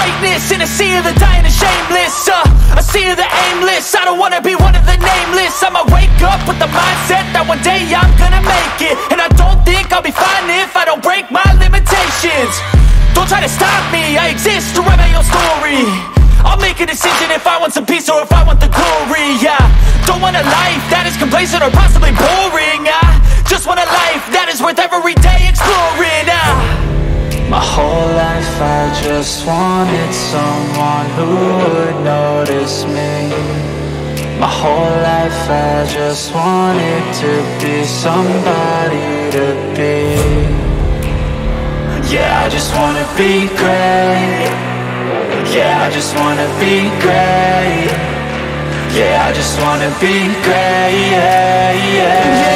greatness in a sea of the dying and shameless, a sea of the aimless. I don't wanna be one of the nameless. I'ma wake up with the mindset that one day I'm gonna make it, and I don't think I'll be fine if I don't break my limitations. Don't try to stop me, I exist to write my own story. I'll make a decision if I want some peace or if I want the glory. Yeah, don't want a life that is complacent or possibly boring. I just want a life that is worth every day exploring. My whole life I just wanted someone who would notice me. My whole life I just wanted to be somebody to be. Yeah, I just wanna be great. Yeah, I just wanna be great. Yeah, I just wanna be great. Yeah, yeah.